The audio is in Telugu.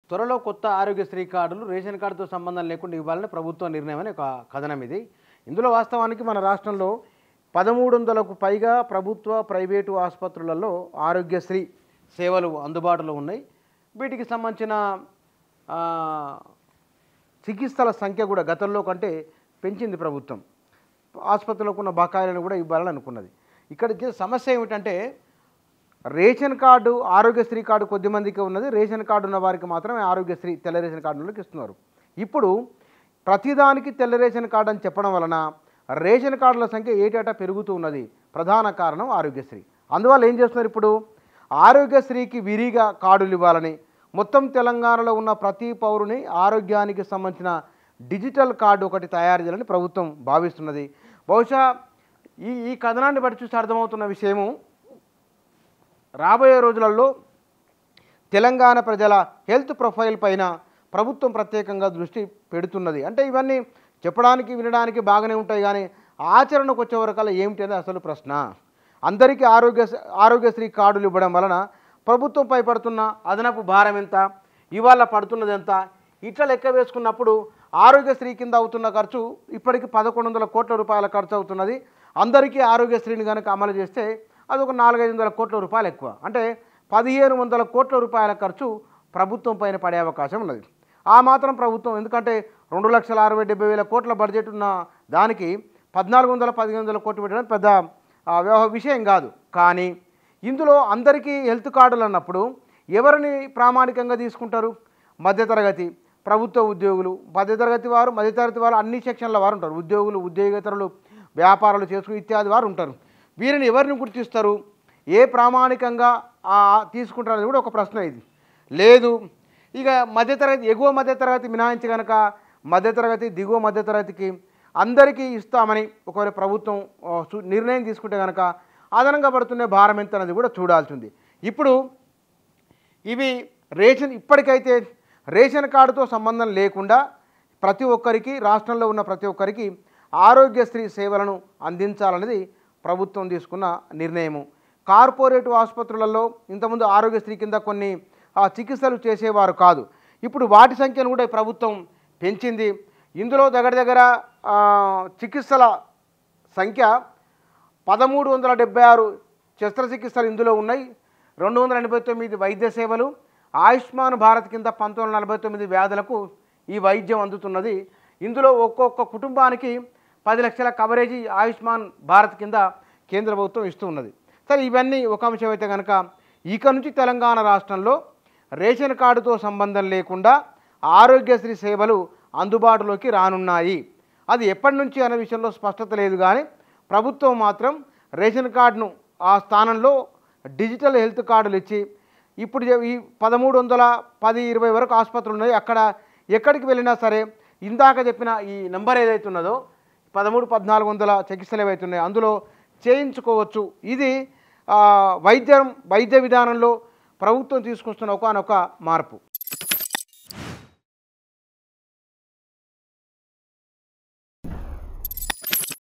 త్వరలో కొత్త ఆరోగ్యశ్రీ కార్డులు రేషన్ కార్డుతో సంబంధం లేకుండా ఇవ్వాలని ప్రభుత్వ నిర్ణయం అని ఒక కథనం ఇది. ఇందులో వాస్తవానికి మన రాష్ట్రంలో 1300కు పైగా ప్రభుత్వ ప్రైవేటు ఆసుపత్రులలో ఆరోగ్యశ్రీ సేవలు అందుబాటులో ఉన్నాయి. వీటికి సంబంధించిన చికిత్సల సంఖ్య కూడా గతంలో కంటే పెంచింది ప్రభుత్వం. ఆసుపత్రులకు ఉన్న బకాయిలను కూడా ఇవ్వాలని అనుకున్నది. ఇక్కడ సమస్య ఏమిటంటే రేషన్ కార్డు ఆరోగ్యశ్రీ కార్డు కొద్దిమందికి ఉన్నది. రేషన్ కార్డు ఉన్న వారికి మాత్రమే ఆరోగ్యశ్రీ తెల్ల రేషన్ కార్డులకు ఇస్తున్నారు. ఇప్పుడు ప్రతిదానికి తెల్ల రేషన్ కార్డు అని చెప్పడం వలన రేషన్ కార్డుల సంఖ్య ఏటేటా పెరుగుతూ ఉన్నది. ప్రధాన కారణం ఆరోగ్యశ్రీ. అందువల్ల ఏం చేస్తున్నారు, ఇప్పుడు ఆరోగ్యశ్రీకి విరిగా కార్డులు ఇవ్వాలని, మొత్తం తెలంగాణలో ఉన్న ప్రతి పౌరుని ఆరోగ్యానికి సంబంధించిన డిజిటల్ కార్డు ఒకటి తయారు చేయాలని ప్రభుత్వం భావిస్తున్నది. బహుశా ఈ కథనాన్ని బట్టి చూసి అర్థమవుతున్న విషయము, రాబోయే రోజులలో తెలంగాణ ప్రజల హెల్త్ ప్రొఫైల్ పైన ప్రభుత్వం ప్రత్యేకంగా దృష్టి పెడుతున్నది. అంటే ఇవన్నీ చెప్పడానికి వినడానికి బాగానే ఉంటాయి, కానీ ఆచరణకు వచ్చే వరకల్లా ఏమిటి అనేది అసలు ప్రశ్న. అందరికీ ఆరోగ్యశ్రీ కార్డులు ఇవ్వడం వలన ప్రభుత్వంపై పడుతున్న అదనపు భారం ఎంత, ఇవాళ పడుతున్నది ఎంత, ఇట్లా లెక్క వేసుకున్నప్పుడు ఆరోగ్యశ్రీ కింద అవుతున్న ఖర్చు ఇప్పటికి 1100 కోట్ల రూపాయల ఖర్చు అవుతున్నది. అందరికీ ఆరోగ్యశ్రీని కనుక అమలు చేస్తే అదొక 400-500 కోట్ల రూపాయలు ఎక్కువ. అంటే 1500 కోట్ల రూపాయల ఖర్చు ప్రభుత్వం పైన పడే అవకాశం ఉన్నది. ఆ మాత్రం ప్రభుత్వం, ఎందుకంటే 2,60,70,000 కోట్ల బడ్జెట్ ఉన్న దానికి 1400-1500 కోట్లు పెట్టడం పెద్ద విషయం కాదు. కానీ ఇందులో అందరికీ హెల్త్ కార్డులు అన్నప్పుడు ఎవరిని ప్రామాణికంగా తీసుకుంటారు? మధ్యతరగతి ప్రభుత్వ ఉద్యోగులు, మధ్యతరగతి వారు అన్ని సెక్షన్ల వారు ఉంటారు. ఉద్యోగులు, ఉద్యోగేతరులు, వ్యాపారాలు చేసుకుని ఇత్యాది వారు ఉంటారు. వీరిని ఎవరిని గుర్తిస్తారు, ఏ ప్రామాణికంగా తీసుకుంటారనేది కూడా ఒక ప్రశ్న. ఇది లేదు. ఇక మధ్యతరగతి, ఎగువ మధ్యతరగతి మినహాయించి కనుక మధ్యతరగతి, దిగువ మధ్యతరగతికి అందరికీ ఇస్తామని ఒకవేళ ప్రభుత్వం నిర్ణయం తీసుకుంటే కనుక అదనంగా పడుతున్న భారం ఎంత అనేది కూడా చూడాల్సి ఉంది. ఇప్పుడు ఇవి ఇప్పటికైతే రేషన్ కార్డుతో సంబంధం లేకుండా ప్రతి ఒక్కరికి, రాష్ట్రంలో ఉన్న ప్రతి ఒక్కరికి ఆరోగ్యశ్రీ సేవలను అందించాలనేది ప్రభుత్వం తీసుకున్న నిర్ణయము. కార్పొరేట్ ఆసుపత్రులలో ఇంతకుముందు ఆరోగ్యశ్రీ కింద కొన్ని చికిత్సలు చేసేవారు కాదు. ఇప్పుడు వాటి సంఖ్యను కూడా ప్రభుత్వం పెంచింది. ఇందులో దగ్గర చికిత్సల సంఖ్య 1376 శస్త్రచికిత్సలు ఇందులో ఉన్నాయి. 289 వైద్య సేవలు. ఆయుష్మాన్ భారత్ కింద 1949 వ్యాధులకు ఈ వైద్యం అందుతున్నది. ఇందులో ఒక్కొక్క కుటుంబానికి 10 లక్షల కవరేజీ ఆయుష్మాన్ భారత్ కింద కేంద్ర ప్రభుత్వం ఇస్తూ ఉన్నది. సరే, ఇవన్నీ ఒక అంశం అయితే కనుక ఇక నుంచి తెలంగాణ రాష్ట్రంలో రేషన్ కార్డుతో సంబంధం లేకుండా ఆరోగ్యశ్రీ సేవలు అందుబాటులోకి రానున్నాయి. అది ఎప్పటి నుంచి అనే విషయంలో స్పష్టత లేదు, కానీ ప్రభుత్వం మాత్రం రేషన్ కార్డును ఆ స్థానంలో డిజిటల్ హెల్త్ కార్డులు ఇచ్చి, ఇప్పుడు ఈ 1310-20 వరకు ఆసుపత్రులు ఉన్నాయి. అక్కడ ఎక్కడికి వెళ్ళినా సరే ఇందాక చెప్పిన ఈ నెంబర్ ఏదైతే ఉన్నదో 1300-1400 చికిత్సలు ఏవైతే ఉన్నాయో అందులో చేయించుకోవచ్చు. ఇది వైద్య విధానంలో ప్రభుత్వం తీసుకొస్తున్న ఒకానొక మార్పు.